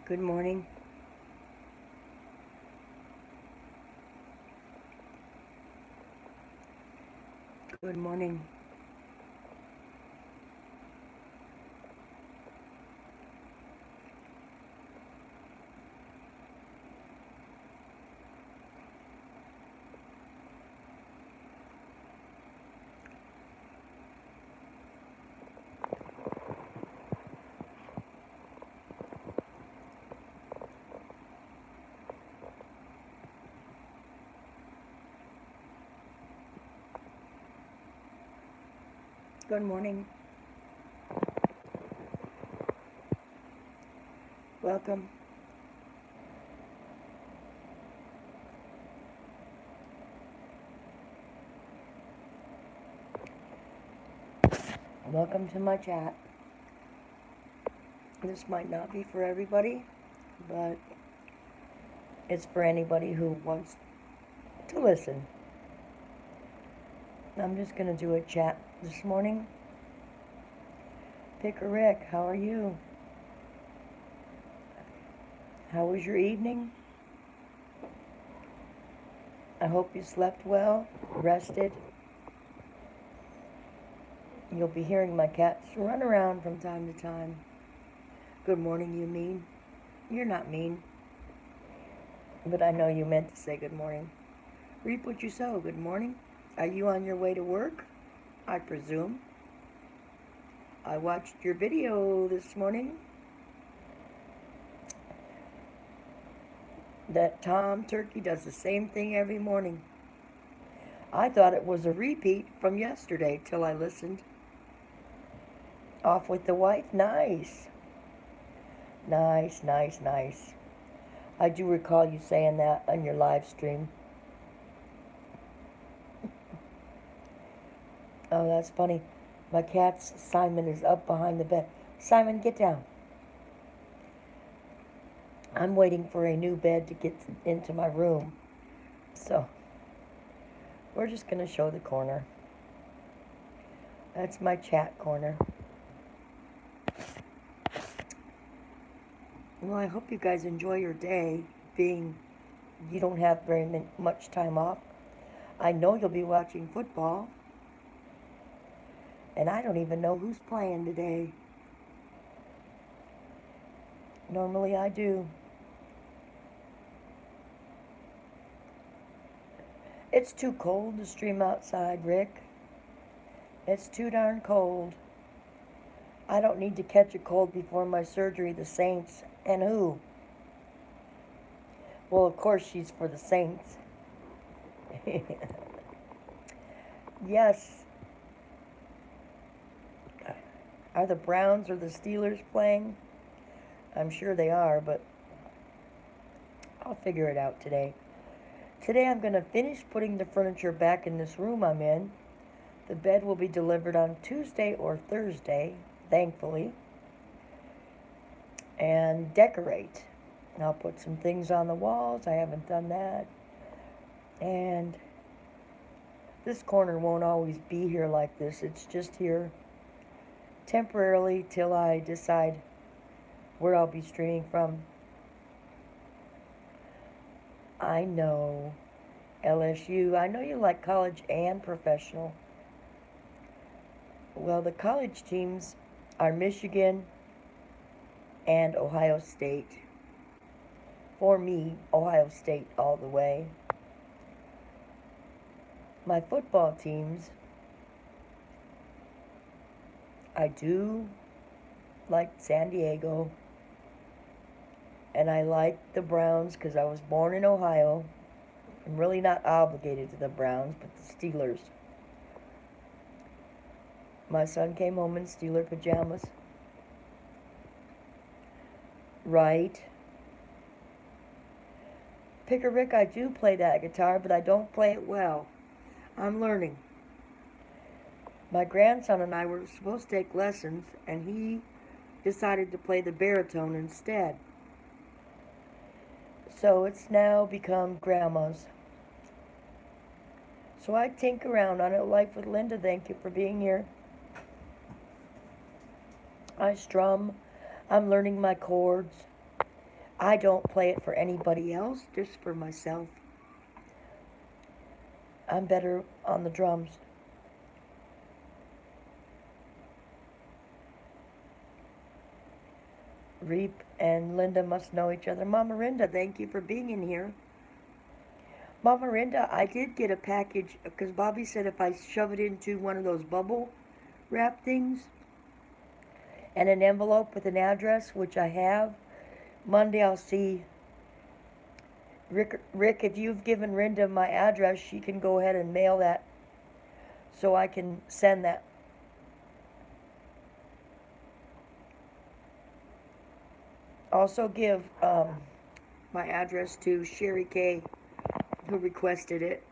Good morning. Good morning. Good morning. Welcome. Welcome to my chat. This might not be for everybody, but it's for anybody who wants to listen. I'm just going to do a chat this morning. Picker Rick, how are you? How was your evening? I hope you slept well, rested. You'll be hearing my cats run around from time to time. Good morning, you mean? You're not mean. But I know you meant to say good morning. Reap what you sow. Good morning. Are you on your way to work? I presume. I watched your video this morning. That Tom Turkey does the same thing every morning. I thought it was a repeat from yesterday till I listened. Off with the wife? Nice. Nice, nice, nice. I do recall you saying that on your live stream. Oh, that's funny. My cat, Simon, is up behind the bed. Simon, get down. I'm waiting for a new bed to get into my room. So, we're just going to show the corner. That's my chat corner. Well, I hope you guys enjoy your day, being you don't have very much time off. I know you'll be watching football. And I don't even know who's playing today. Normally I do. It's too cold to stream outside, Rick. It's too darn cold. I don't need to catch a cold before my surgery. The Saints. And who? Well, of course she's for the Saints. Yes. Are the Browns or the Steelers playing? I'm sure they are, but I'll figure it out today. Today I'm going to finish putting the furniture back in this room I'm in. The bed will be delivered on Tuesday or Thursday, thankfully, and decorate. And I'll put some things on the walls. I haven't done that. And this corner won't always be here like this. It's just here temporarily till I decide where I'll be streaming from. I know. LSU. I know you like college and professional. Well, the college teams are Michigan and Ohio State. For me, Ohio State all the way. My football teams, I do like San Diego. And I like the Browns because I was born in Ohio. I'm really not obligated to the Browns, but the Steelers. My son came home in Steeler pajamas. Right. Picker Rick, I do play that guitar, but I don't play it well. I'm learning. My grandson and I were supposed to take lessons, and he decided to play the baritone instead. So it's now become Grandma's. So I tinker around on it. Life with Linda, thank you for being here. I strum. I'm learning my chords. I don't play it for anybody else, just for myself. I'm better on the drums. Reap and Linda must know each other. Mama Rinda, thank you for being in here. Mama Rinda, I did get a package because Bobby said if I shove it into one of those bubble wrap things and an envelope with an address, which I have, Monday I'll see Rick, if you've given Rinda my address, she can go ahead and mail that so I can send that. Also give my address to Sherry K, who requested it.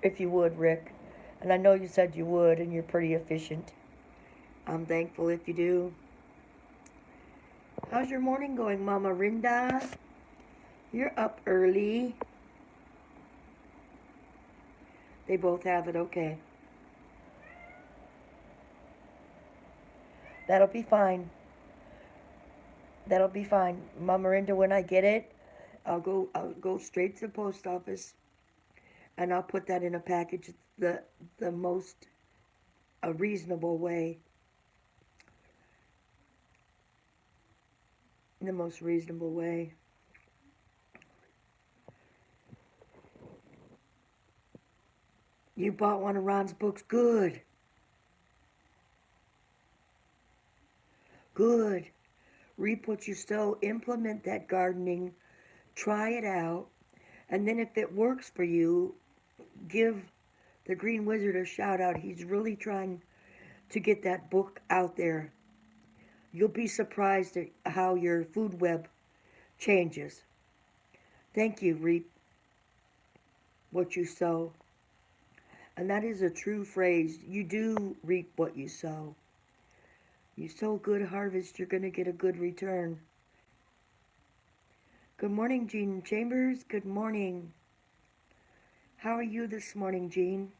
If you would, Rick. And I know you said you would, and you're pretty efficient. I'm thankful if you do. How's your morning going, Mama Rinda? You're up early. They both have it, okay. That'll be fine. That'll be fine. Mama Rinda, when I get it, I'll go straight to the post office and I'll put that in a package the most a reasonable way. The most reasonable way. You bought one of Ron's books. Good. Good. Reap what you sow. Implement that gardening. Try it out. And then if it works for you, give the Green Wizard a shout out. He's really trying to get that book out there. You'll be surprised at how your food web changes. Thank you, Reap what you sow. And that is a true phrase. You do reap what you sow. You sow good harvest, you're going to get a good return. Good morning, Jean Chambers. Good morning. How are you this morning, Jean?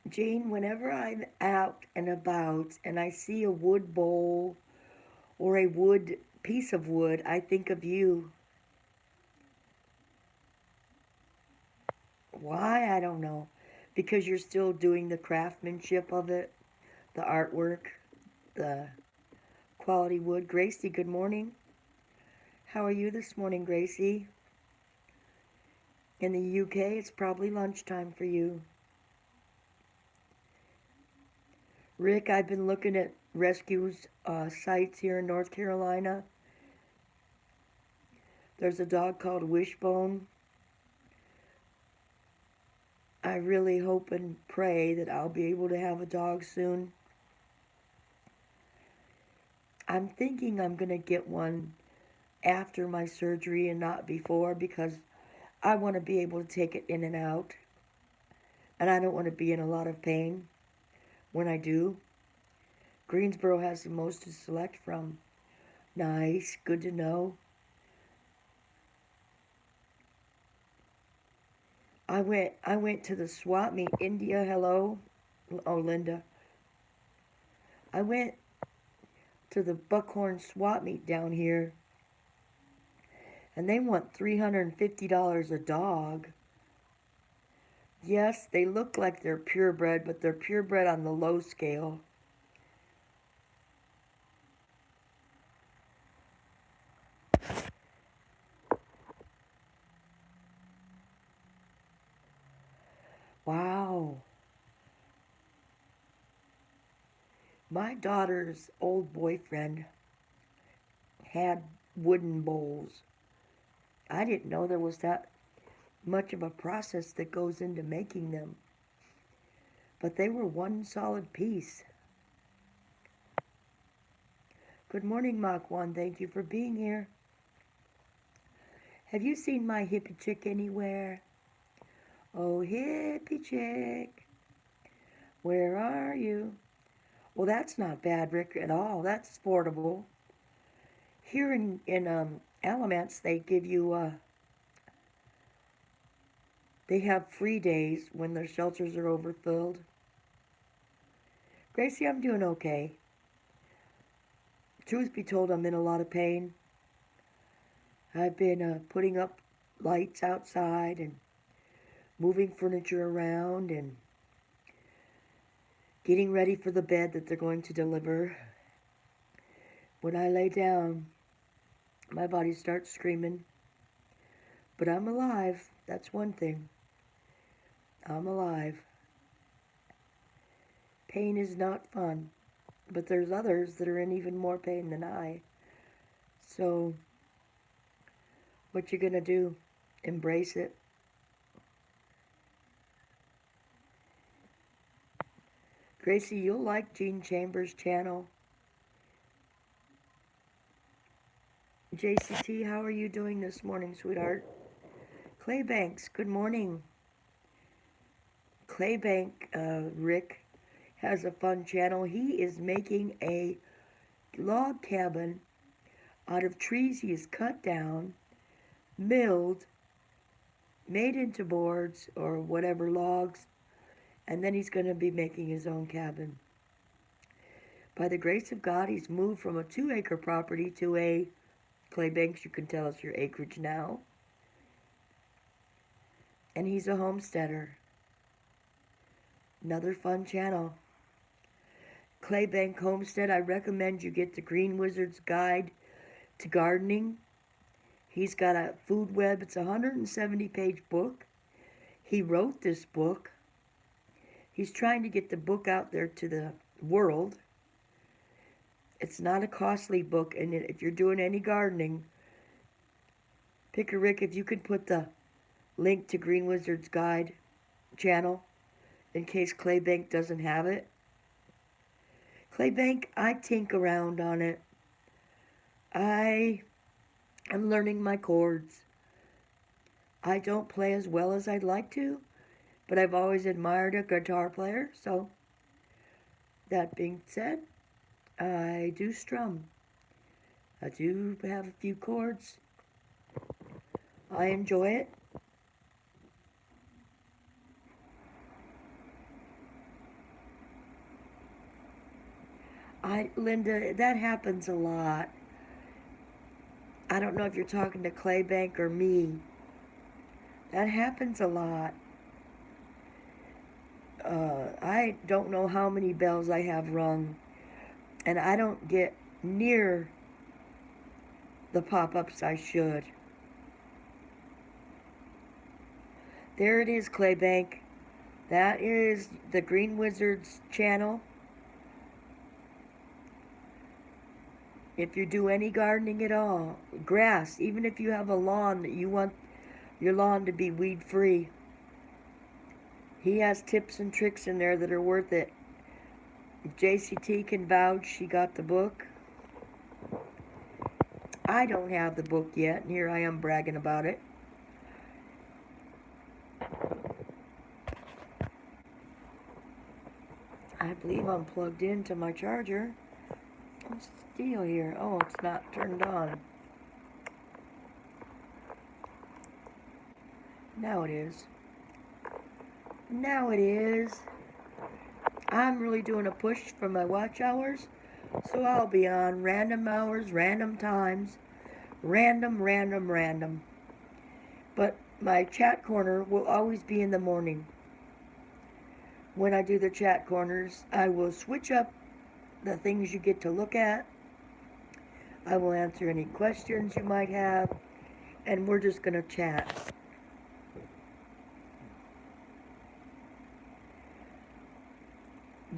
Jean, whenever I'm out and about and I see a wood bowl or a wood piece of wood, I think of you. Why? I don't know. Because you're still doing the craftsmanship of it, the artwork, the quality wood. Gracie, good morning. How are you this morning, Gracie? In the UK, it's probably lunchtime for you. Rick, I've been looking at rescues sites here in North Carolina. There's a dog called Wishbone. I really hope and pray that I'll be able to have a dog soon. I'm thinking I'm going to get one after my surgery and not before because I want to be able to take it in and out. And I don't want to be in a lot of pain when I do. Greensboro has the most to select from. Nice, good to know. I went to the swap meet. India, hello. Oh, Linda. I went to the Buckhorn swap meet down here, and they want $350 a dog. Yes, they look like they're purebred, but they're purebred on the low scale. Wow. My daughter's old boyfriend had wooden bowls. I didn't know there was that much of a process that goes into making them. But they were one solid piece. Good morning, Mach 1. Thank you for being here. Have you seen my hippie chick anywhere? Oh, hippie chick, where are you? Well, that's not bad, Rick, at all. That's sportable. Here in Alamance, they give you, they have free days when their shelters are overfilled. Gracie, I'm doing okay. Truth be told, I'm in a lot of pain. I've been putting up lights outside and moving furniture around and getting ready for the bed that they're going to deliver. When I lay down, my body starts screaming. But I'm alive. That's one thing. I'm alive. Pain is not fun. But there's others that are in even more pain than I. So, what you gonna do? Embrace it. Gracie, you'll like Gene Chambers' channel. JCT, how are you doing this morning, sweetheart? Claybanks, good morning. Claybank, Rick, has a fun channel. He is making a log cabin out of trees he has cut down, milled, made into boards or whatever logs, and then he's going to be making his own cabin. By the grace of God, he's moved from a 2-acre property to a, Claybanks, you can tell us your acreage now, and he's a homesteader. Another fun channel. Claybank Homestead, I recommend you get the Green Wizard's Guide to Gardening. He's got a food web. It's a 170-page book. He wrote this book. He's trying to get the book out there to the world. It's not a costly book, and if you're doing any gardening, Picker Rick, if you could put the link to Green Wizard's Guide channel in case Claybank doesn't have it. Claybank, I tink around on it. I'm learning my chords. I don't play as well as I'd like to, but I've always admired a guitar player, so that being said, I do strum. I do have a few chords. I enjoy it. Linda, that happens a lot. I don't know if you're talking to Claybank or me. That happens a lot. I don't know how many bells I have rung, and I don't get near the pop-ups I should. There it is, Claybank. That is the Green Wizards channel. If you do any gardening at all, grass, even if you have a lawn that you want your lawn to be weed free, he has tips and tricks in there that are worth it. If JCT can vouch, she got the book. I don't have the book yet, and here I am bragging about it. I believe I'm plugged into my charger. What's the deal here? Oh, it's not turned on. Now it is. Now it is. I'm really doing a push for my watch hours, so I'll be on random hours, random times, random. But my chat corner will always be in the morning. When I do the chat corners, I will switch up the things you get to look at. I will answer any questions you might have, and we're just going to chat.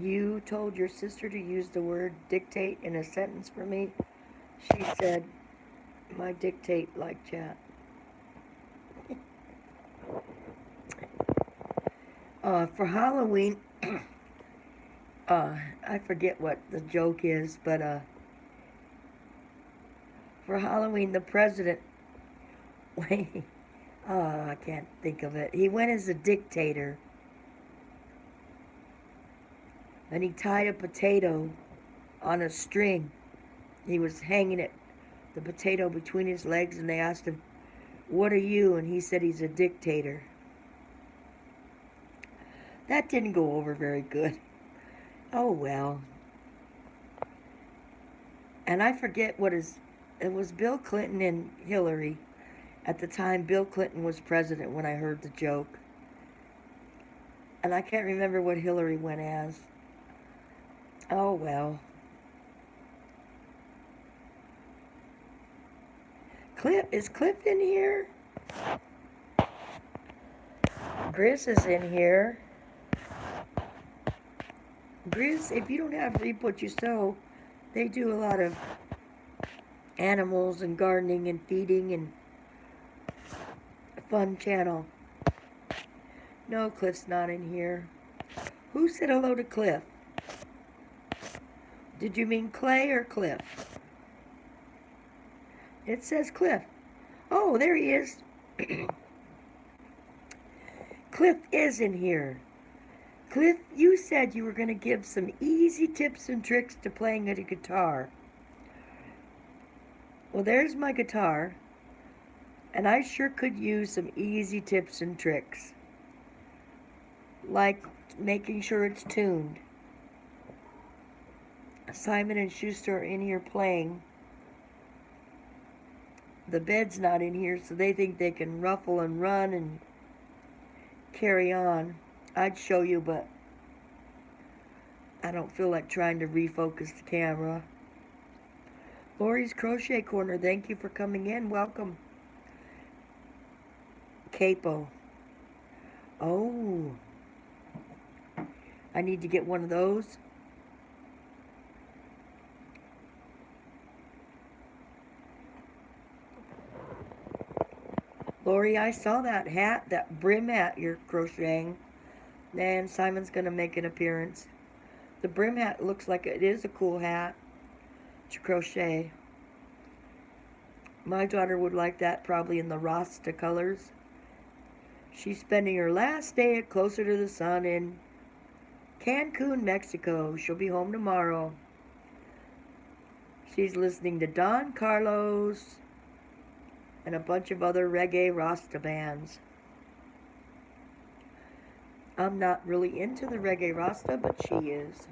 You told your sister to use the word dictate in a sentence for me. She said, my dictate like chat. For Halloween, I forget what the joke is, but for Halloween, the president, I can't think of it. He went as a dictator, and he tied a potato on a string. He was hanging the potato between his legs, and they asked him, "What are you?" And he said he's a dictator. That didn't go over very good. Oh well. And I forget it was Bill Clinton and Hillary. At the time, Bill Clinton was president when I heard the joke. And I can't remember what Hillary went as. Oh well. Is Cliff in here? Grizz is in here. Grizz, if you don't have Reap What You Sow, they do a lot of animals and gardening and feeding and fun channel. No, Cliff's not in here. Who said hello to Cliff? Did you mean Clay or Cliff? It says Cliff. Oh, there he is. Cliff is in here. Cliff, you said you were going to give some easy tips and tricks to playing a guitar. Well, there's my guitar, and I sure could use some easy tips and tricks, like making sure it's tuned. Simon and Schuster are in here playing. The bed's not in here, so they think they can ruffle and run and carry on. I'd show you, but I don't feel like trying to refocus the camera. Lori's Crochet Corner, thank you for coming in. Welcome. Capo. Oh. I need to get one of those. Lori, I saw that hat, that brim hat you're crocheting. And Simon's going to make an appearance. The brim hat looks like it is a cool hat to crochet. My daughter would like that probably in the Rasta colors. She's spending her last day at Closer to the Sun in Cancun, Mexico. She'll be home tomorrow. She's listening to Don Carlos and a bunch of other reggae Rasta bands. I'm not really into the reggae Rasta, but she is.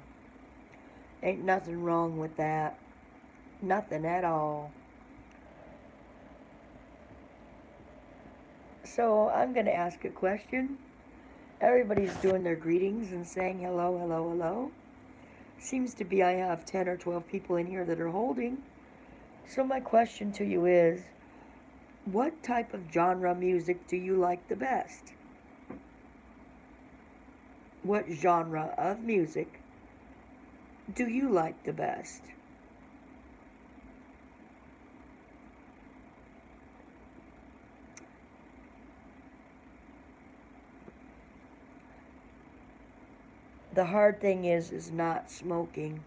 Ain't nothing wrong with that. Nothing at all. So I'm going to ask a question. Everybody's doing their greetings and saying hello, hello, hello. Seems to be I have 10 or 12 people in here that are holding. So my question to you is, what type of genre music do you like the best? What genre of music do you like the best? The hard thing is not smoking.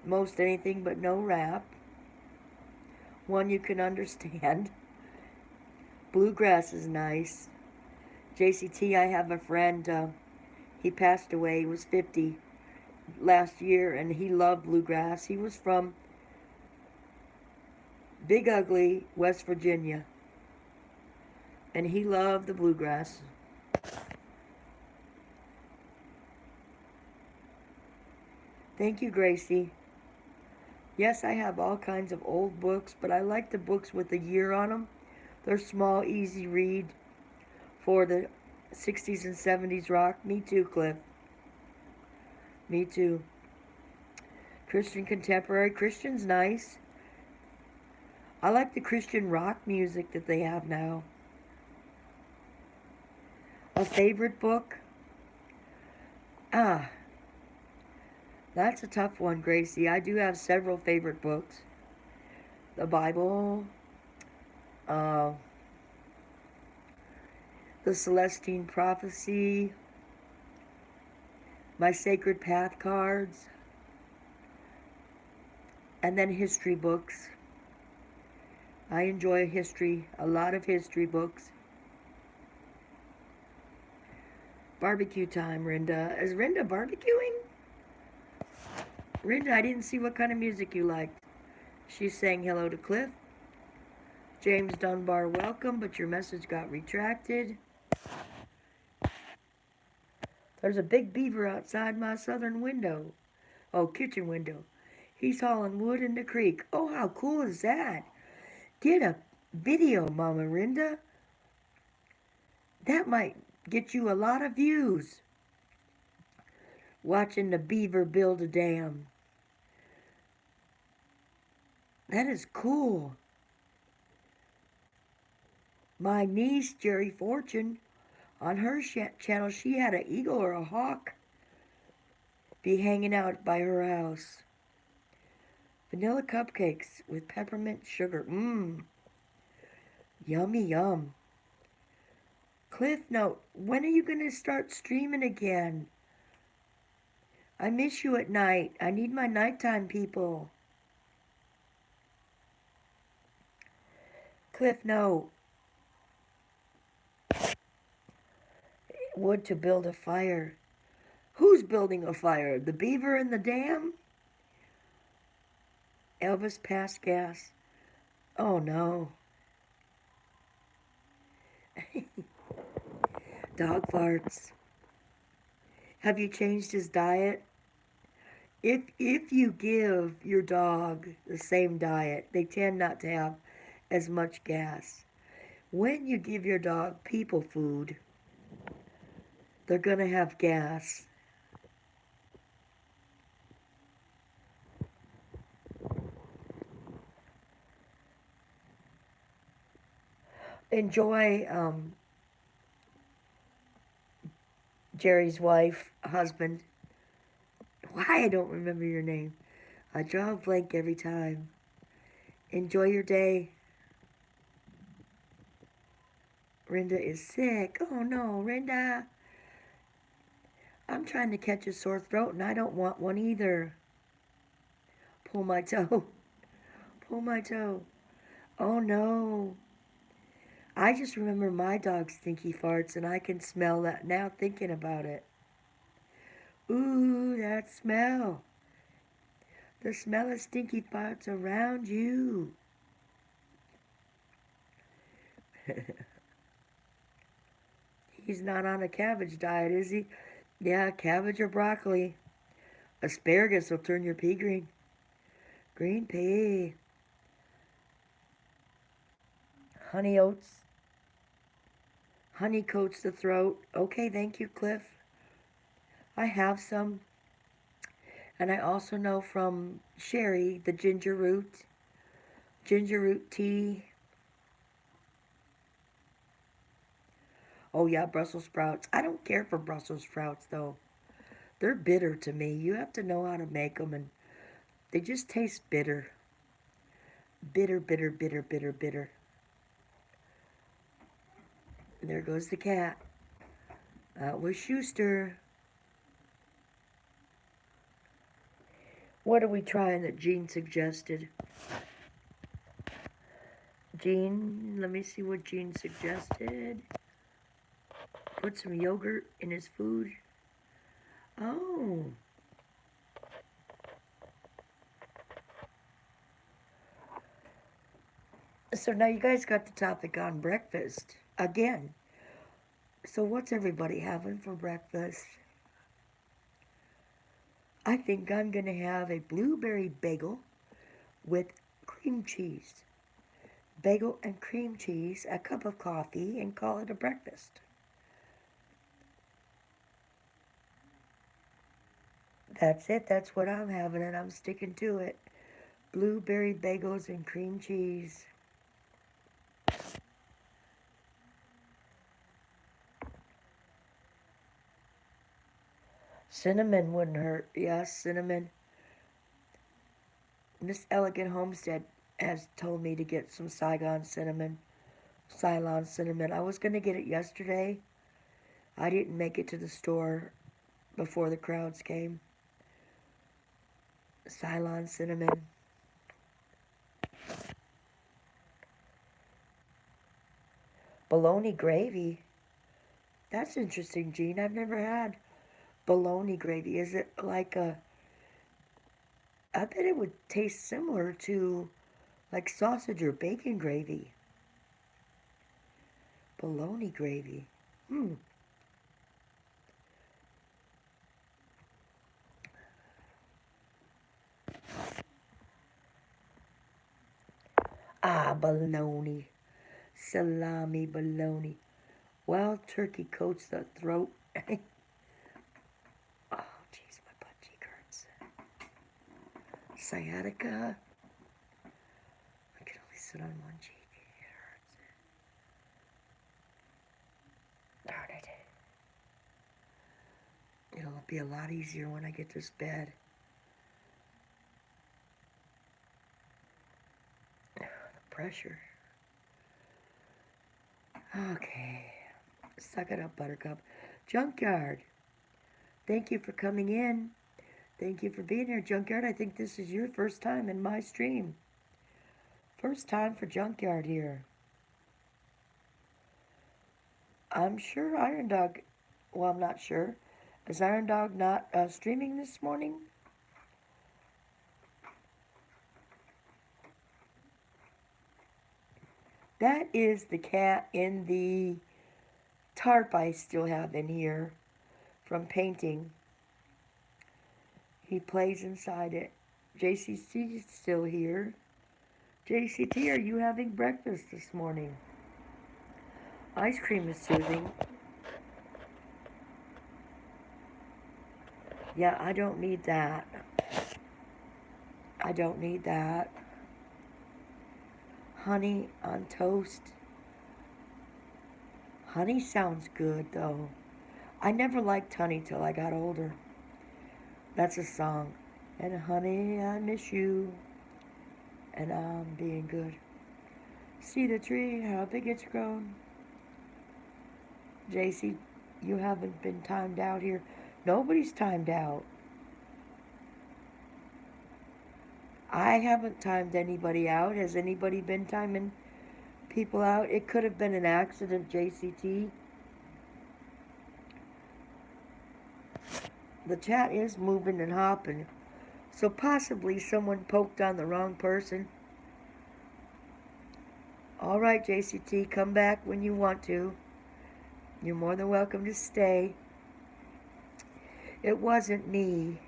Most anything but no rap. One you can understand. Bluegrass is nice. JCT, I have a friend, he passed away, he was 50 last year, and he loved bluegrass. He was from Big Ugly, West Virginia, and he loved the bluegrass. Thank you, Gracie. Yes, I have all kinds of old books, but I like the books with a year on them. They're small, easy read for the 60s and 70s rock. Me too, Cliff. Me too. Christian contemporary. Christian's nice. I like the Christian rock music that they have now. A favorite book? Ah, that's a tough one, Gracie. I do have several favorite books. The Bible, uh, the Celestine Prophecy, my Sacred Path cards, and then history books. I enjoy history, a lot of history books. Barbecue time, Rinda. Is Rinda barbecuing? Rinda, I didn't see what kind of music you liked. She's saying hello to Cliff. James Dunbar, welcome, but your message got retracted. There's a big beaver outside my southern window. Oh, kitchen window. He's hauling wood in the creek. Oh, how cool is that? Get a video, Mama Rinda. That might get you a lot of views. Watching the beaver build a dam. That is cool. My niece, Jerry Fortune, on her channel, she had an eagle or a hawk be hanging out by her house. Vanilla cupcakes with peppermint sugar. Mmm. Yummy yum. Cliff Note, when are you going to start streaming again? I miss you at night. I need my nighttime people. Cliff Note. Wood to build a fire. Who's building a fire? The beaver in the dam? Elvis passed gas. Oh no. Dog farts. Have you changed his diet? If you give your dog the same diet, they tend not to have as much gas. When you give your dog people food, they're going to have gas. Enjoy Jerry's wife, husband. Why I don't remember your name. I draw a blank every time. Enjoy your day. Rinda is sick. Oh no, Rinda. I'm trying to catch a sore throat and I don't want one either. Pull my toe. Pull my toe. Oh no. I just remember my dog's stinky farts and I can smell that now thinking about it. Ooh, that smell. The smell of stinky farts around you. He's not on a cabbage diet, is he? Yeah, cabbage or broccoli. Asparagus will turn your pea green. Green pea. Honey oats. Honey coats the throat. Okay, thank you, Cliff. I have some. And I also know from Sherry the ginger root tea. Oh yeah, Brussels sprouts. I don't care for Brussels sprouts though. They're bitter to me. You have to know how to make them and they just taste bitter. Bitter, bitter, bitter, bitter, bitter. There goes the cat. That was Schuster. What are we trying that Gene suggested? Gene, let me see what Gene suggested. Put some yogurt in his food. Oh. So now you guys got the topic on breakfast again. So what's everybody having for breakfast? I think I'm going to have a blueberry bagel with cream cheese. Bagel and cream cheese, a cup of coffee, and call it a breakfast. That's it. That's what I'm having, and I'm sticking to it. Blueberry bagels and cream cheese. Cinnamon wouldn't hurt. Yes, cinnamon. Miss Elegant Homestead has told me to get some Ceylon cinnamon. I was going to get it yesterday. I didn't make it to the store before the crowds came. Ceylon cinnamon. Bologna gravy. That's interesting, Gene. I've never had bologna gravy. Is it like a... I bet it would taste similar to like sausage or bacon gravy. Bologna gravy. Ah, baloney. Salami baloney. Wild turkey coats the throat. Oh, jeez, my butt cheek hurts. Sciatica. I can only sit on one cheek. It hurts. Darn it. It'll be a lot easier when I get this bed. The pressure. Okay. Suck it up, Buttercup. Junkyard. Thank you for coming in. Thank you for being here, Junkyard. I think this is your first time in my stream. First time for Junkyard here. I'm sure Iron Dog, well, I'm not sure. Is Iron Dog not streaming this morning? That is the cat in the tarp I still have in here from painting. He plays inside it. JCT is still here. JCT, are you having breakfast this morning? Ice cream is soothing. Yeah, I don't need that. I don't need that. Honey on toast. Honey sounds good, though. I never liked honey till I got older. That's a song. And honey, I miss you. And I'm being good. See the tree, how big it's grown. JC, you haven't been timed out here. Nobody's timed out. I haven't timed anybody out. Has anybody been timing people out? It could have been an accident, JCT. The chat is moving and hopping, so possibly someone poked on the wrong person. All right, JCT, come back when you want to. You're more than welcome to stay. It wasn't me.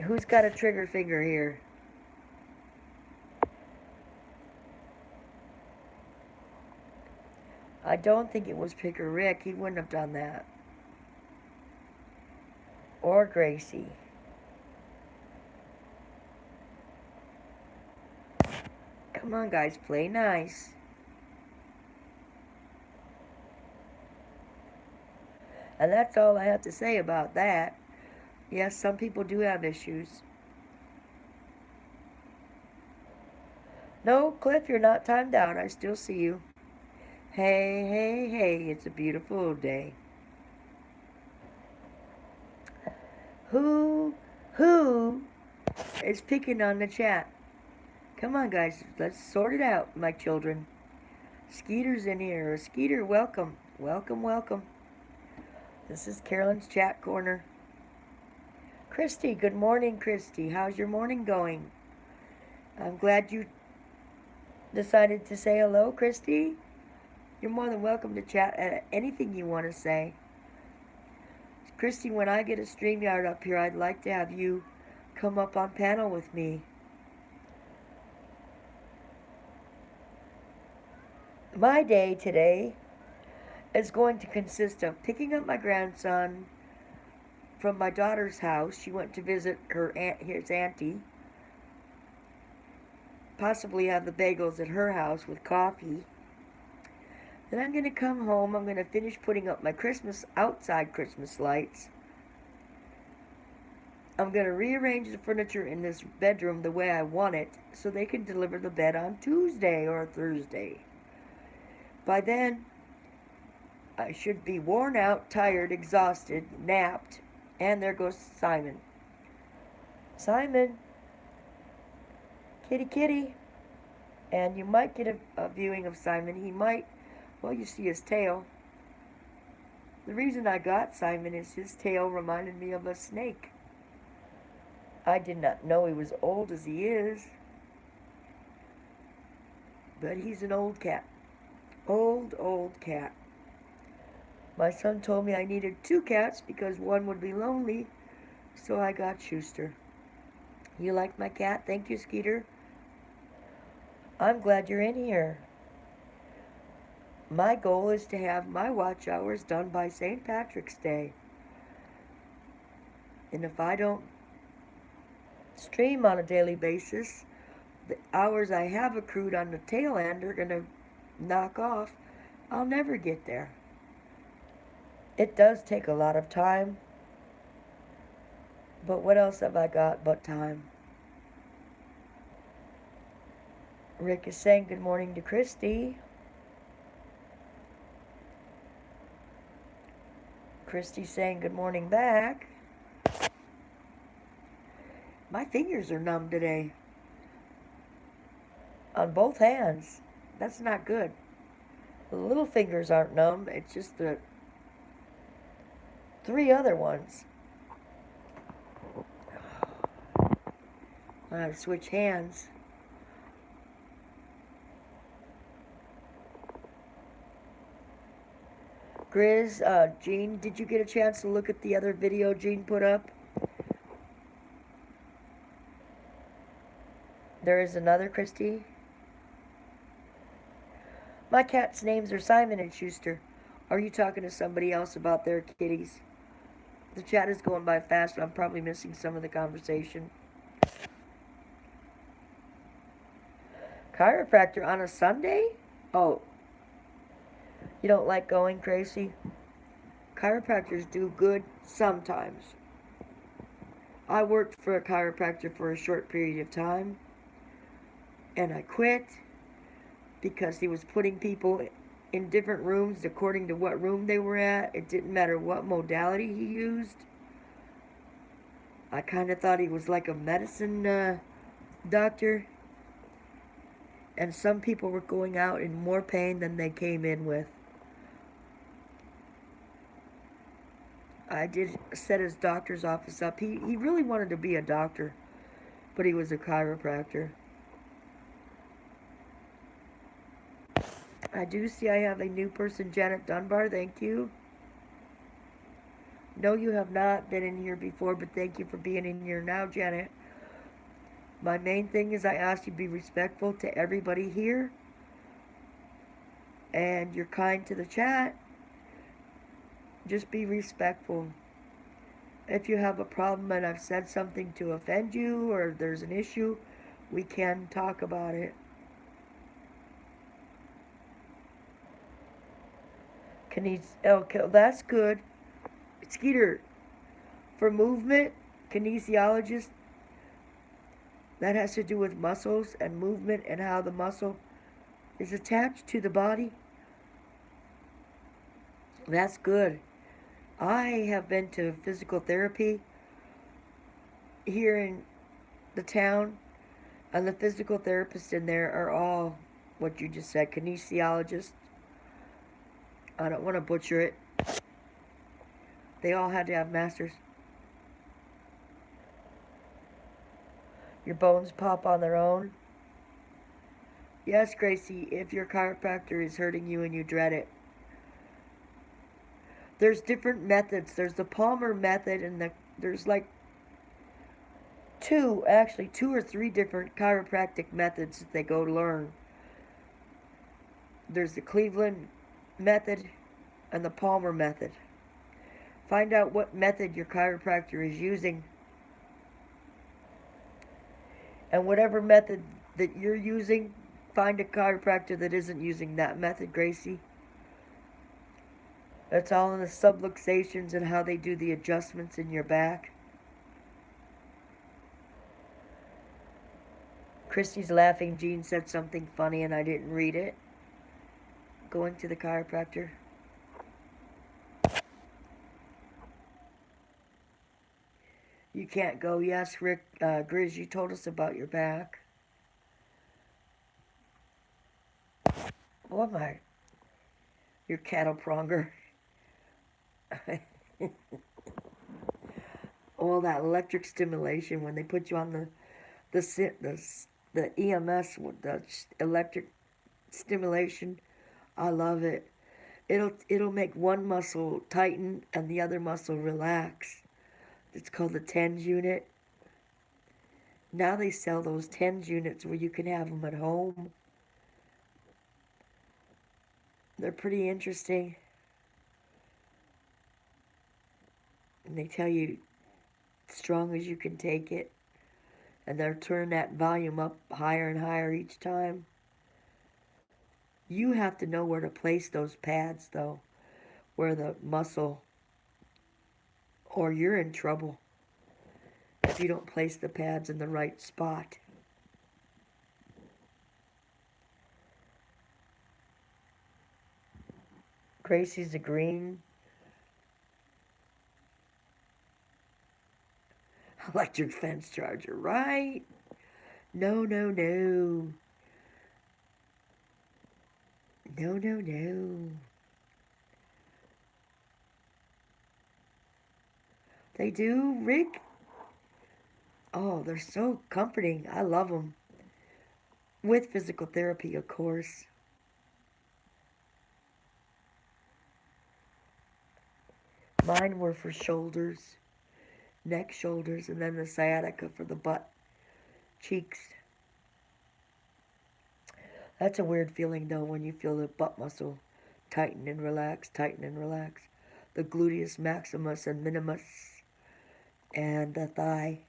Who's got a trigger finger here? I don't think it was Picker Rick. He wouldn't have done that. Or Gracie. Come on, guys, play nice. And that's all I have to say about that. Yes, some people do have issues. No, Cliff, you're not timed out. I still see you. Hey, hey, hey, it's a beautiful day. Who is picking on the chat? Come on, guys, let's sort it out, my children. Skeeter's in here. Skeeter, welcome. Welcome, welcome. This is Carolyn's Chat Corner. Christy, good morning, Christy. How's your morning going? I'm glad you decided to say hello, Christy. You're more than welcome to chat at anything you want to say. Christy, when I get a StreamYard up here, I'd like to have you come up on panel with me. My day today is going to consist of picking up my grandson from my daughter's house. She went to visit his auntie. Possibly have the bagels at her house with coffee. Then I'm going to come home. I'm going to finish putting up my outside Christmas lights. I'm going to rearrange the furniture in this bedroom the way I want it so they can deliver the bed on Tuesday or Thursday. By then, I should be worn out, tired, exhausted, napped, and there goes Simon. Simon, kitty, kitty. And you might get a viewing of Simon. He might, well, you see his tail. The reason I got Simon is his tail reminded me of a snake. I did not know he was old as he is. But he's an old cat. Old cat. My son told me I needed 2 cats because one would be lonely, so I got Schuster. You like my cat? Thank you, Skeeter. I'm glad you're in here. My goal is to have my watch hours done by St. Patrick's Day. And if I don't stream on a daily basis, the hours I have accrued on the tail end are going to knock off. I'll never get there. It does take a lot of time, but what else have I got but time? Rick is saying good morning to Christy. Christy's saying good morning back. My fingers are numb today. On both hands. That's not good. The little fingers aren't numb. It's just the 3 other ones. I have to switch hands. Grizz, Jean, did you get a chance to look at the other video Jean put up? There is another Christy. My cats' names are Simon and Schuster. Are you talking to somebody else about their kitties? The chat is going by fast, and I'm probably missing some of the conversation. Chiropractor on a Sunday? Oh. You don't like going, Gracie? Chiropractors do good sometimes. I worked for a chiropractor for a short period of time, and I quit because he was putting people in different rooms according to what room they were at. It didn't matter what modality he used. I kind of thought he was like a medicine doctor, and some people were going out in more pain than they came in with. I did set his doctor's office up. He really wanted to be a doctor, but he was a chiropractor. I do see I have a new person, Janet Dunbar. Thank you. No, you have not been in here before, but thank you for being in here now, Janet. My main thing is I ask you to be respectful to everybody here, and you're kind to the chat. Just be respectful. If you have a problem and I've said something to offend you or there's an issue, we can talk about it. Okay, that's good. Skeeter, for movement, kinesiologist, that has to do with muscles and movement and how the muscle is attached to the body. That's good. I have been to physical therapy here in the town, and the physical therapists in there are all what you just said, kinesiologists. I don't want to butcher it. They all had to have masters. Your bones pop on their own. Yes, Gracie, if your chiropractor is hurting you and you dread it. There's different methods. There's the Palmer method, and there's like 2 or 3 different chiropractic methods that they go learn. There's the Cleveland method and the Palmer method. Find out what method your chiropractor is using, and whatever method that you're using, find a chiropractor that isn't using that method, Gracie. That's all in the subluxations and how they do the adjustments in your back. Christy's laughing. Jean said something funny and I didn't read it. Going to the chiropractor. You can't go. Yes, Rick. Grizz, you told us about your back. What am I? Your cattle pronger. All that electric stimulation when they put you on the EMS with the electric stimulation. I love it. It'll make one muscle tighten and the other muscle relax. It's called the TENS unit. Now they sell those TENS units where you can have them at home. They're pretty interesting. And they tell you strong as you can take it. And they'll turn that volume up higher and higher each time. You have to know where to place those pads, though, where the muscle, or you're in trouble if you don't place the pads in the right spot. Gracie's agreeing. Electric fence charger, right? No, no, no. No, no, no. They do, Rick? Oh, they're so comforting. I love them. With physical therapy, of course. Mine were for shoulders, neck, shoulders, and then the sciatica for the butt, cheeks. That's a weird feeling, though, when you feel the butt muscle tighten and relax, tighten and relax. The gluteus maximus and minimus and the thigh.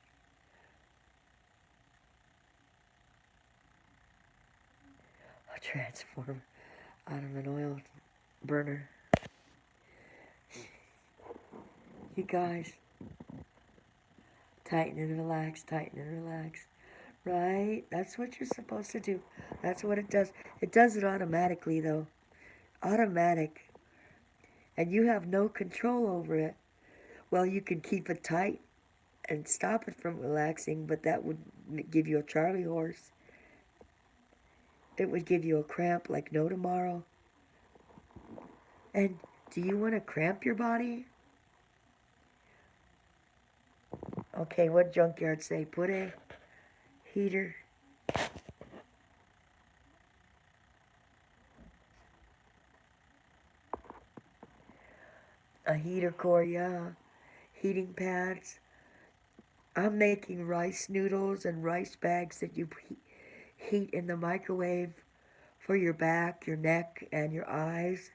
A transformer out of an oil burner. You guys, tighten and relax, tighten and relax. Right? That's what you're supposed to do. That's what it does. It does it automatically, though. Automatic. And you have no control over it. Well, you can keep it tight and stop it from relaxing, but that would give you a Charlie horse. It would give you a cramp like no tomorrow. And do you want to cramp your body? Okay, what junkyard say? Put a heater. A heater core, yeah. Heating pads. I'm making rice noodles and rice bags that you heat in the microwave for your back, your neck, and your eyes.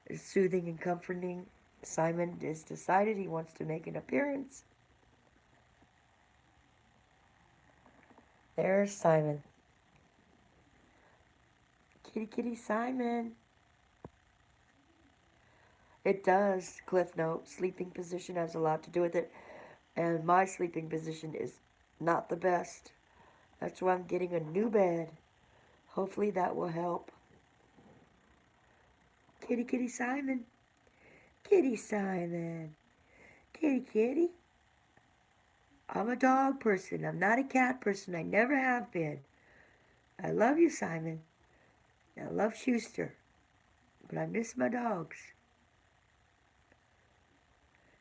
It's soothing and comforting. Simon has decided he wants to make an appearance. There's Simon. Kitty, kitty, Simon. It does, Cliff Note. Sleeping position has a lot to do with it. And my sleeping position is not the best. That's why I'm getting a new bed. Hopefully that will help. Kitty, kitty, Simon. Kitty, Simon. Kitty, kitty. I'm a dog person. I'm not a cat person. I never have been. I love you, Simon. I love Schuster. But I miss my dogs.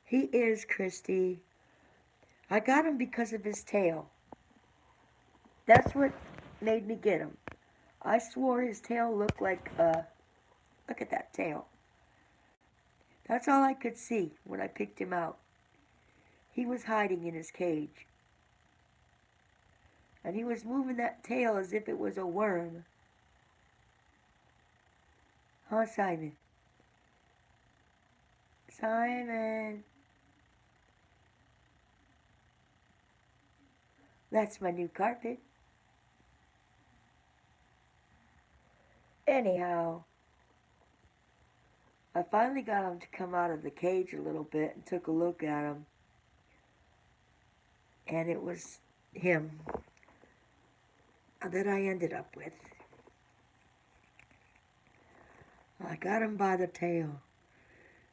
He is, Christy. I got him because of his tail. That's what made me get him. I swore his tail looked like, look at that tail. That's all I could see when I picked him out. He was hiding in his cage. And he was moving that tail as if it was a worm. Huh, Simon? Simon. That's my new carpet. Anyhow, I finally got him to come out of the cage a little bit and took a look at him. And it was him that I ended up with. I got him by the tail.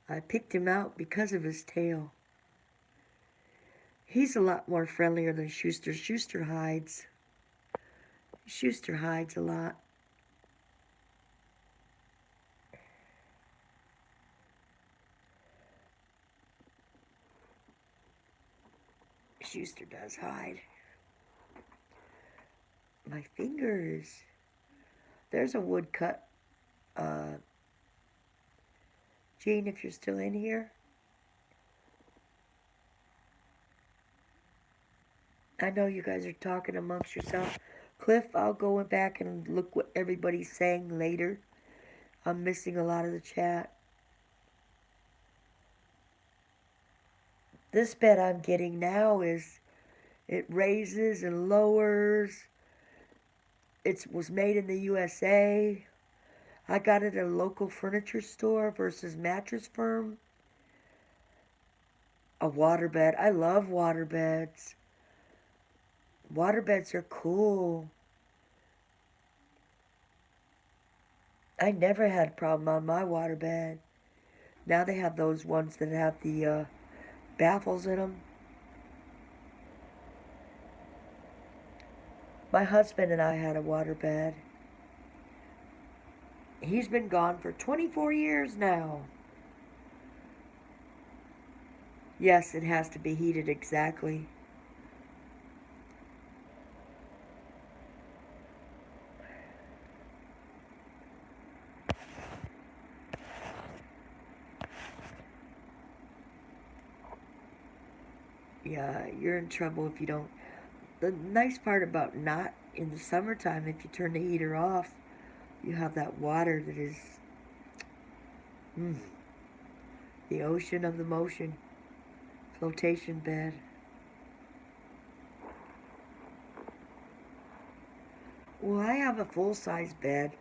I picked him out because of his tail. He's a lot more friendlier than Schuster. Schuster hides. Schuster hides a lot. Schuster does hide. My fingers. There's a woodcut Jean, if you're still in here. I know you guys are talking amongst yourself. Cliff, I'll go back and look what everybody's saying later. I'm missing a lot of the chat. This bed I'm getting now it raises and lowers. It was made in the USA. I got it at a local furniture store versus Mattress Firm. A waterbed. I love waterbeds. Waterbeds are cool. I never had a problem on my waterbed. Now they have those ones that have the baffles in them. My husband and I had a waterbed. He's been gone for 24 years now. Yes, it has to be heated exactly. Yeah, you're in trouble if you don't. The nice part about not in the summertime, if you turn the heater off, you have that water that is the ocean of the motion. Flotation bed. Well, I have a full-size bed.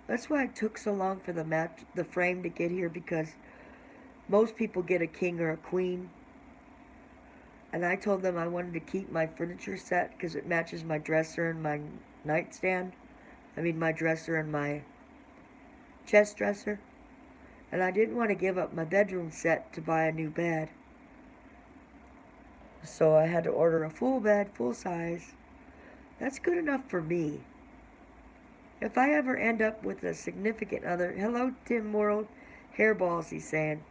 That's why it took so long for the frame to get here, because most people get a king or a queen. And I told them I wanted to keep my furniture set because it matches my dresser and my nightstand. I mean, my dresser and my chest dresser. And I didn't want to give up my bedroom set to buy a new bed. So I had to order a full bed, full size. That's good enough for me. If I ever end up with a significant other, hello Tim World, hairballs, he's saying.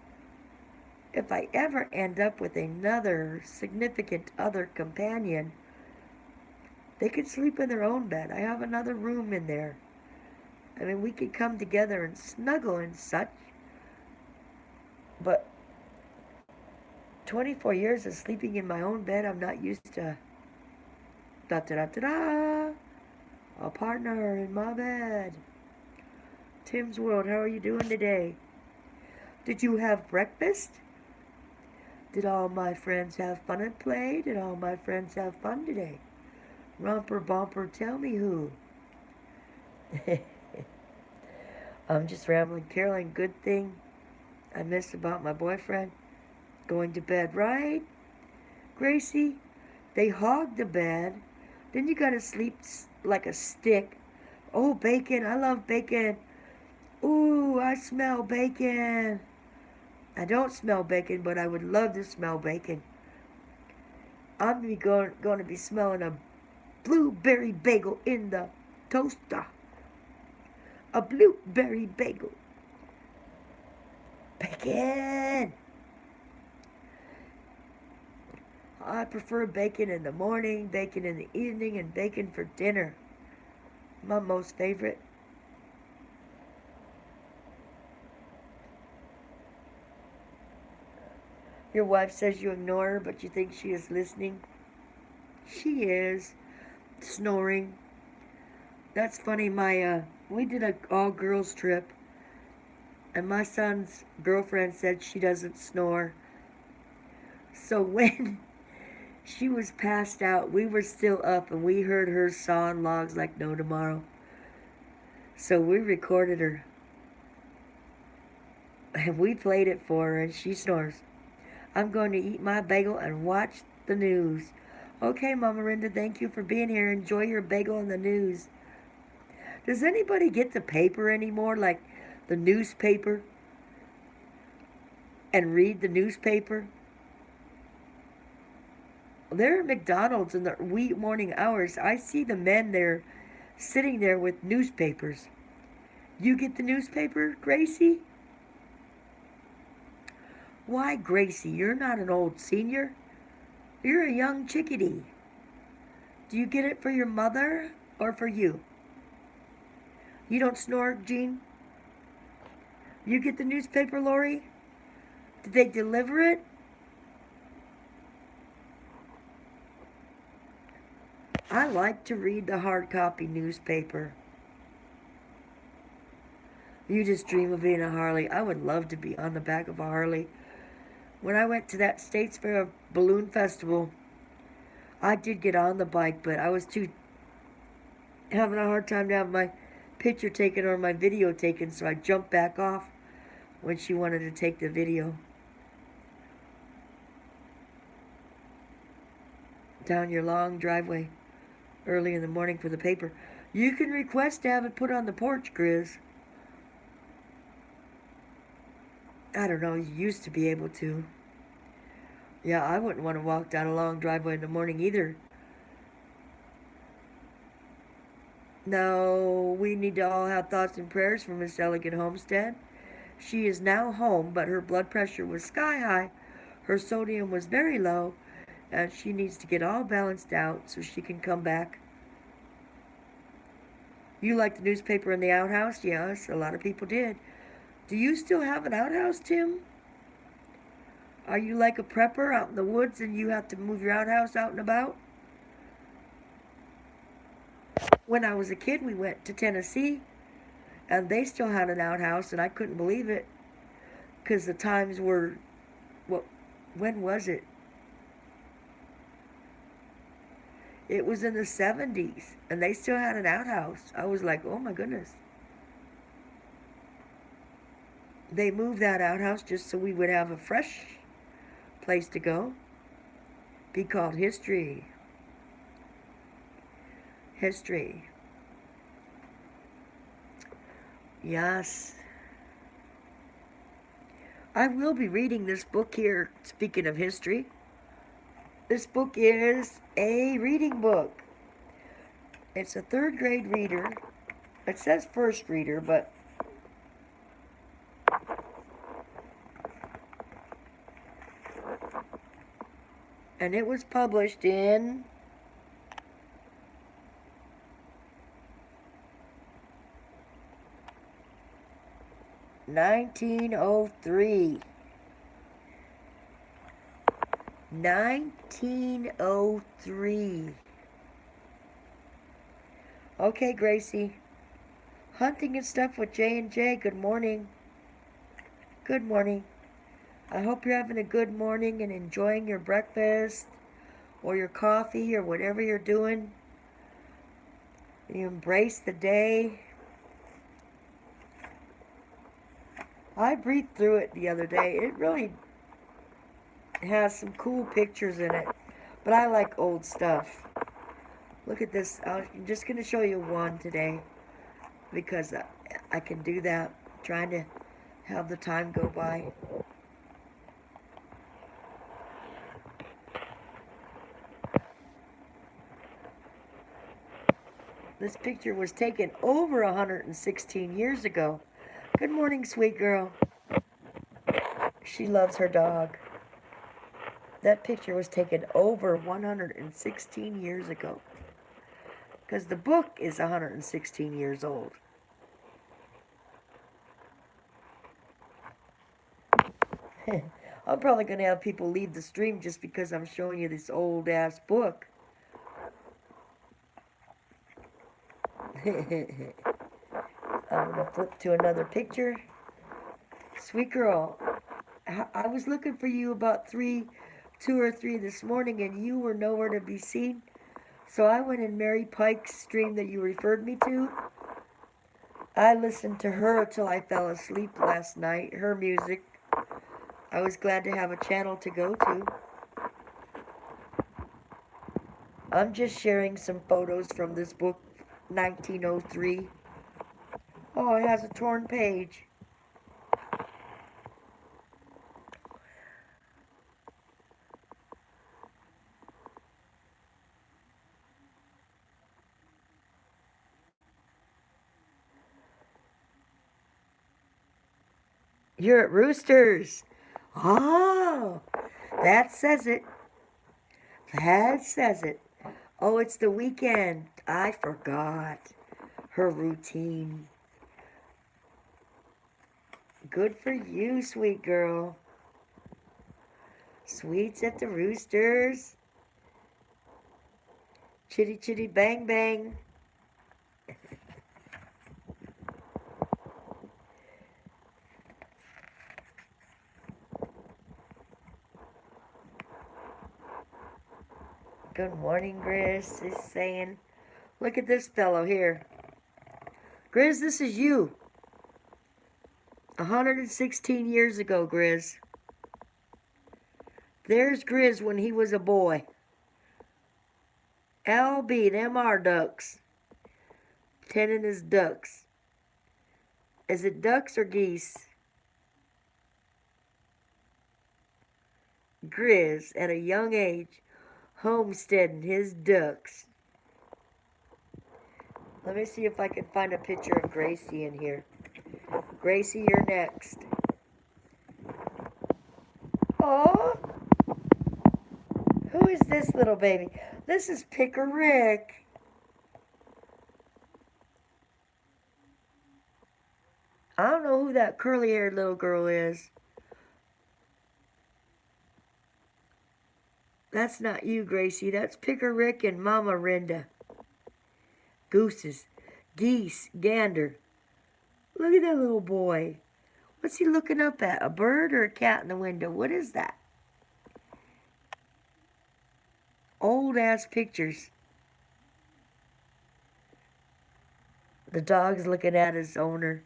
If I ever end up with another significant other companion, they could sleep in their own bed. I have another room in there. I mean, we could come together and snuggle and such. But 24 years of sleeping in my own bed, I'm not used to. Da-da-da-da-da. A partner in my bed. Tim's World, how are you doing today? Did you have breakfast? Did all my friends have fun and play? Did all my friends have fun today? Romper bumper, tell me who. I'm just rambling. Caroline, good thing I missed about my boyfriend going to bed, right? Gracie, they hog the bed. Then you gotta sleep like a stick. Oh, bacon. I love bacon. Ooh, I smell bacon. I don't smell bacon, but I would love to smell bacon. I'm going to be smelling a blueberry bagel in the toaster. A blueberry bagel. Bacon. I prefer bacon in the morning, bacon in the evening, and bacon for dinner. My most favorite. Your wife says you ignore her, but you think she is listening. She is. Snoring. That's funny. We did an all-girls trip, and my son's girlfriend said she doesn't snore. So when she was passed out, we were still up, and we heard her sawing logs like no tomorrow. So we recorded her, and we played it for her, and she snores. I'm going to eat my bagel and watch the news. Okay, Mama Rinda, thank you for being here. Enjoy your bagel and the news. Does anybody get the paper anymore, like the newspaper, and read the newspaper? They're at McDonald's in the wee morning hours. I see the men there sitting there with newspapers. You get the newspaper, Gracie? Why, Gracie, you're not an old senior. You're a young chickadee. Do you get it for your mother or for you? You don't snore, Jean? You get the newspaper, Lori? Did they deliver it? I like to read the hard copy newspaper. You just dream of being a Harley. I would love to be on the back of a Harley. When I went to that States Fair Balloon Festival, I did get on the bike, but I was too having a hard time to have my picture taken or my video taken, so I jumped back off when she wanted to take the video. Down your long driveway early in the morning for the paper. You can request to have it put on the porch, Grizz. I don't know, you used to be able to. Yeah, I wouldn't want to walk down a long driveway in the morning either. No, we need to all have thoughts and prayers for Miss Elegant Homestead. She is now home, but her blood pressure was sky high, her sodium was very low, and she needs to get all balanced out so she can come back. You like the newspaper in the outhouse? Yes, a lot of people did. Do you still have an outhouse, Tim? Are you like a prepper out in the woods and you have to move your outhouse out and about? When I was a kid, we went to Tennessee, and they still had an outhouse, and I couldn't believe it, because the times were, well, when was it? It was in the 70s, and they still had an outhouse. I was like, oh my goodness. They moved that outhouse just so we would have a fresh place to go. Be called history. History. Yes. I will be reading this book here, speaking of history. This book is a reading book. It's a third grade reader. It says first reader, but and it was published in 1903. 1903. Okay, Gracie. Hunting and stuff with J&J. Good morning. Good morning. I hope you're having a good morning and enjoying your breakfast or your coffee or whatever you're doing. You embrace the day. I breathed through it the other day. It really has some cool pictures in it, but I like old stuff. Look at this. I'm just going to show you one today because I can do that. I'm trying to have the time go by. This picture was taken over 116 years ago. Good morning, sweet girl. She loves her dog. That picture was taken over 116 years ago. Because the book is 116 years old. I'm probably going to have people leave the stream just because I'm showing you this old-ass book. I'm going to flip to another picture. Sweet girl, I was looking for you about 2 or 3 this morning, and you were nowhere to be seen. So I went in Mary Pike's stream that you referred me to. I listened to her till I fell asleep last night, her music. I was glad to have a channel to go to. I'm just sharing some photos from this book, 1903. Oh, it has a torn page. You're at Roosters. Oh, that says it. That says it. Oh, it's the weekend. I forgot her routine. Good for you, sweet girl. Sweets at the Roosters. Chitty chitty bang bang. Good morning, Grizz is saying. Look at this fellow here. Grizz, this is you. 116 years ago, Grizz. There's Grizz when he was a boy. LB, them are ducks. Tending his ducks. Is it ducks or geese? Grizz, at a young age, homesteading his ducks. Let me see if I can find a picture of Gracie in here. Gracie, you're next. Oh, who is this little baby? This is Picker Rick. I don't know who that curly-haired little girl is. That's not you, Gracie. That's Picker Rick and Mama Rinda. Gooses, geese, gander. Look at that little boy. What's he looking up at? A bird or a cat in the window? What is that? Old-ass pictures. The dog's looking at his owner.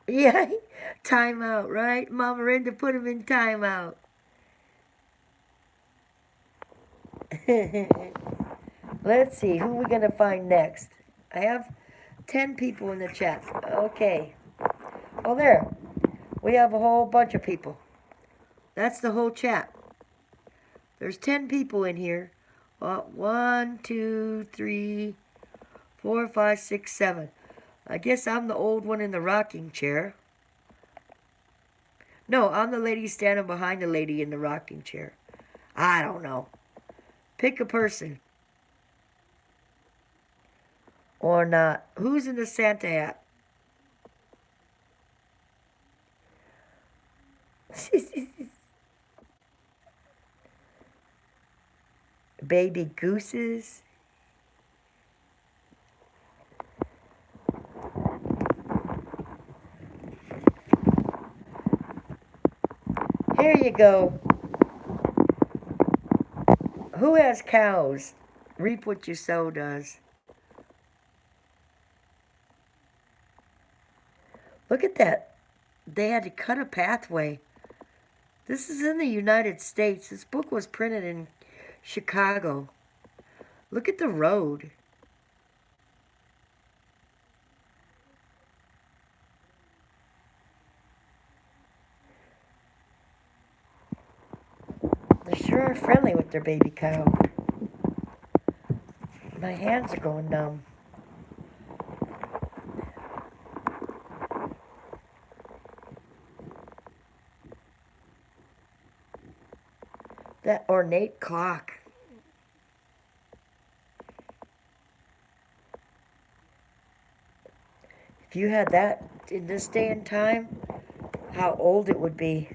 Yeah, timeout, right? Mama Rinda put him in timeout. Let's see, who we're going to find next. I have 10 people in the chat. Okay. Oh, there. We have a whole bunch of people. That's the whole chat. There's 10 people in here. 1, 2, 3, 4, 5, 6, 7. I guess I'm the old one in the rocking chair. No, I'm the lady standing behind the lady in the rocking chair. I don't know. Pick a person. Or not. Who's in the Santa hat? Baby gooses. Here you go. Who has cows? Reap what you sow does. Look at that. They had to cut a pathway. This is in the United States. This book was printed in Chicago. Look at the road. They sure are friendly with their baby cow. My hands are going numb. That ornate clock. If you had that in this day and time, how old it would be.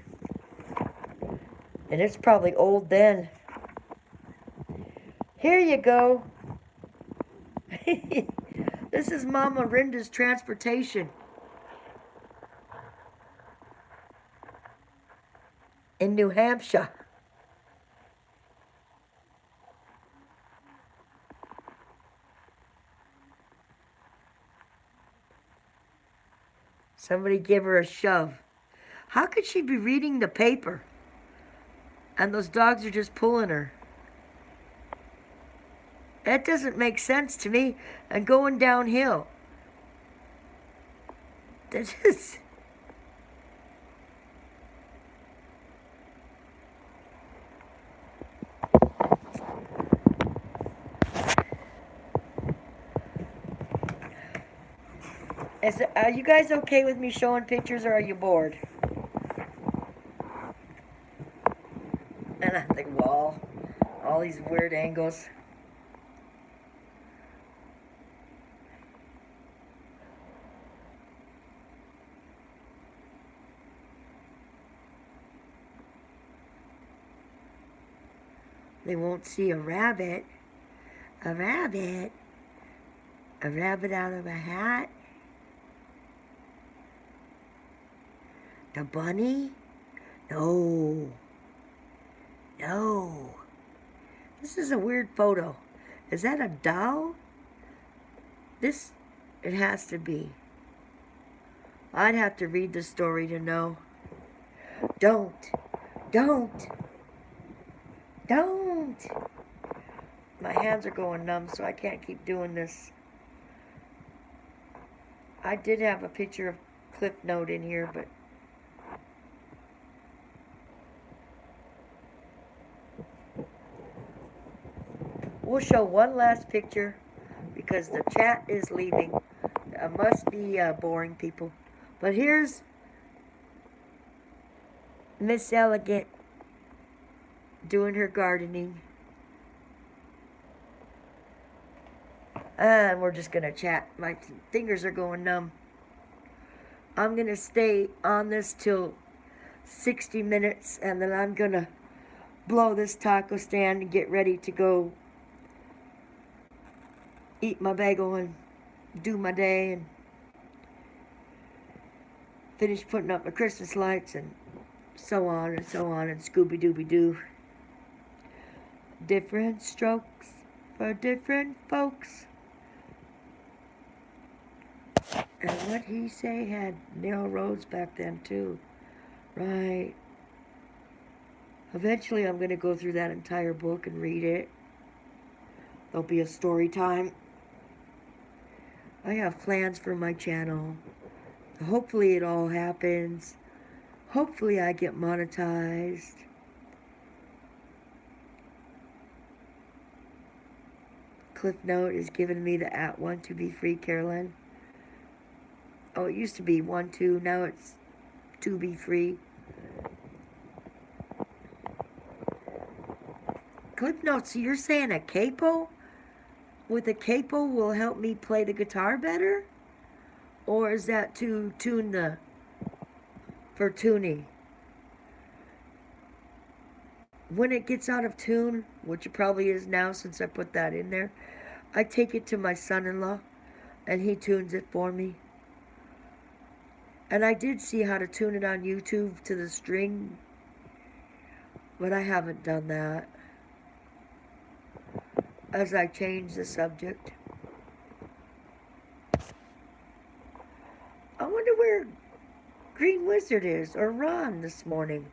And it's probably old then. Here you go. This is Mama Rinda's transportation. In New Hampshire. Somebody give her a shove. How could she be reading the paper? And those dogs are just pulling her. That doesn't make sense to me. And going downhill. That just... Are you guys okay with me showing pictures, or are you bored? And I think, well, all these weird angles. They won't see a rabbit. A rabbit? A rabbit out of a hat? The bunny? No. No. This is a weird photo. Is that a doll? This, it has to be. I'd have to read the story to know. Don't. Don't. Don't. My hands are going numb, so I can't keep doing this. I did have a picture of Cliff Note in here, but we'll show one last picture because the chat is leaving. I must be boring people. But here's Miss Elegant doing her gardening. And we're just going to chat. My fingers are going numb. I'm going to stay on this till 60 minutes, and then I'm going to blow this taco stand and get ready to go eat my bagel and do my day and finish putting up my Christmas lights and so on and so on and Scooby-Dooby-Doo. Different strokes for different folks. And what he say had narrow roads back then too. Right. Eventually I'm going to go through that entire book and read it. There'll be a story time. I have plans for my channel. Hopefully it all happens. Hopefully I get monetized. Cliff Note is giving me the @1 to be free, Carolyn. Oh, it used to be 1-2, now it's to be free. Cliff Note, so you're saying a capo? With a capo will help me play the guitar better? Or is that to tune the, for tuning? When it gets out of tune, which it probably is now since I put that in there, I take it to my son-in-law and he tunes it for me. And I did see how to tune it on YouTube to the string, but I haven't done that. As I change the subject. I wonder where Green Wizard is, or Ron this morning.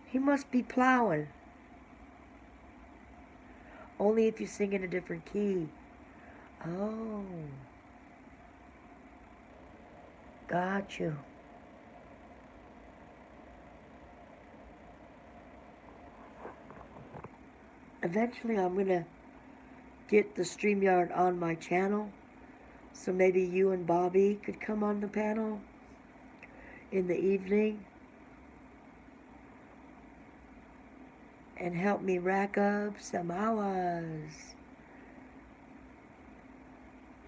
He must be plowing. Only if you sing in a different key. Oh. Got you. Eventually I'm going to get the StreamYard on my channel. So maybe you and Bobby could come on the panel in the evening and help me rack up some hours.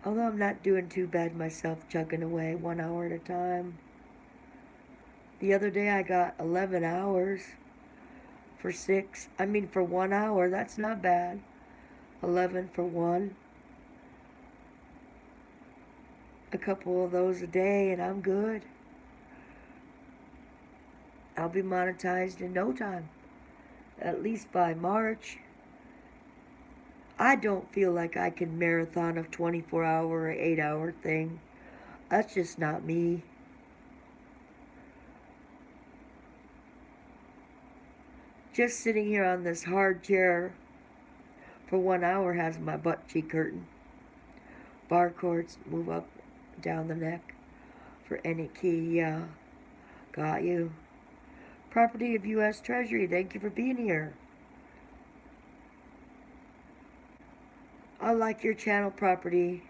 Although I'm not doing too bad myself, chugging away 1 hour at a time. The other day I got 11 hours for 1 hour. That's not bad. 11 for 1. A couple of those a day and I'm good. I'll be monetized in no time. At least by March. I don't feel like I can marathon a 24-hour or 8-hour thing. That's just not me. Just sitting here on this hard chair for 1 hour has my butt cheek hurting. Bar chords move up, down the neck for any key. Yeah, got you. Property of U.S. Treasury, thank you for being here. I like your channel, Property.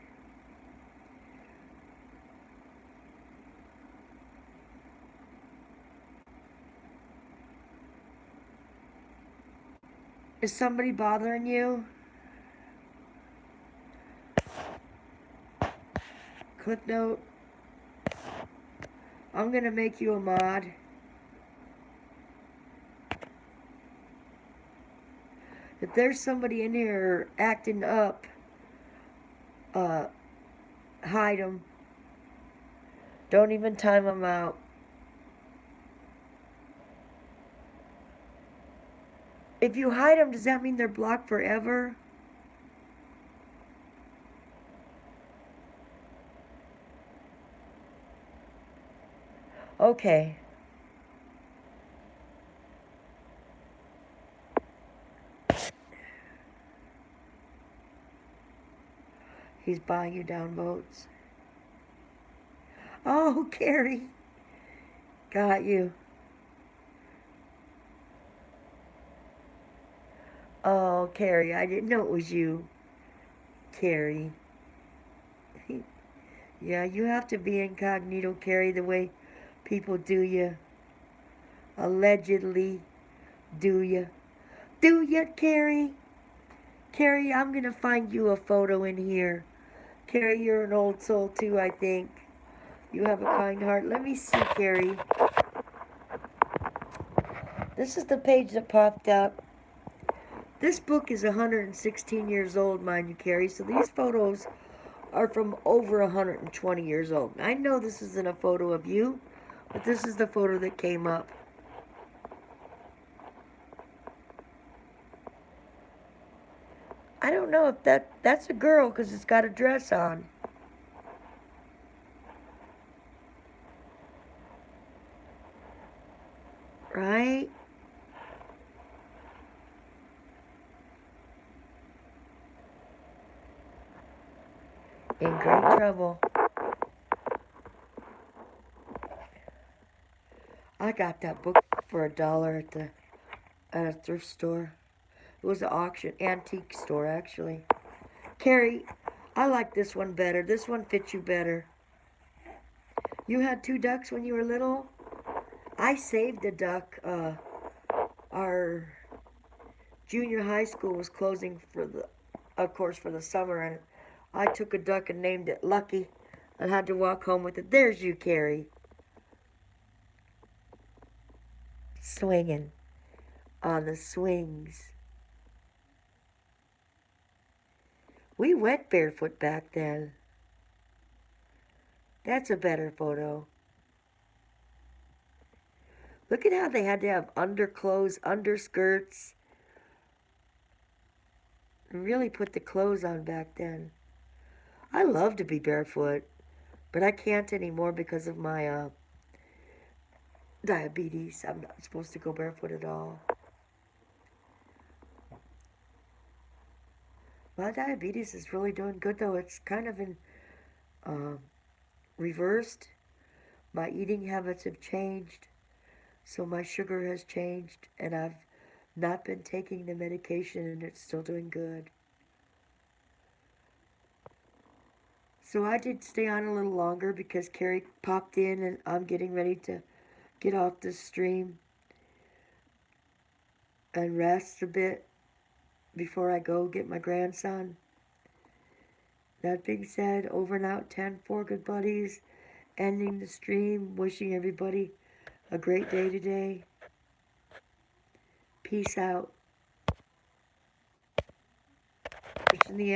Is somebody bothering you? Cliff Note. I'm going to make you a mod. If there's somebody in here acting up, hide them. Don't even time them out. If you hide them, does that mean they're blocked forever? Okay. He's buying you down votes. Oh, Carrie. Got you. Oh, Carrie, I didn't know it was you. Carrie. Yeah, you have to be incognito, Carrie, the way people do you. Allegedly do you. Do you, Carrie? Carrie, I'm going to find you a photo in here. Carrie, you're an old soul too, I think. You have a kind heart. Let me see, Carrie. This is the page that popped up. This book is 116 years old, mind you, Carrie. So these photos are from over 120 years old. I know this isn't a photo of you, but this is the photo that came up. I don't know if that's a girl because it's got a dress on. Right? In great trouble. I got that book for $1 at a thrift store. It was an auction, antique store actually. Carrie, I like this one better. This one fits you better. You had 2 ducks when you were little? I saved a duck. Our junior high school was closing of course, for the summer, and I took a duck and named it Lucky and had to walk home with it. There's you, Carrie. Swinging on the swings. We went barefoot back then. That's a better photo. Look at how they had to have underclothes, underskirts. Really put the clothes on back then. I love to be barefoot, but I can't anymore because of my diabetes. I'm not supposed to go barefoot at all. My diabetes is really doing good though. It's kind of in reversed. My eating habits have changed, so my sugar has changed, and I've not been taking the medication, and it's still doing good. So I did stay on a little longer because Carrie popped in, and I'm getting ready to get off the stream and rest a bit before I go get my grandson. That being said, over and out, 10-4, good buddies. Ending the stream, wishing everybody a great day today. Peace out. Wishing the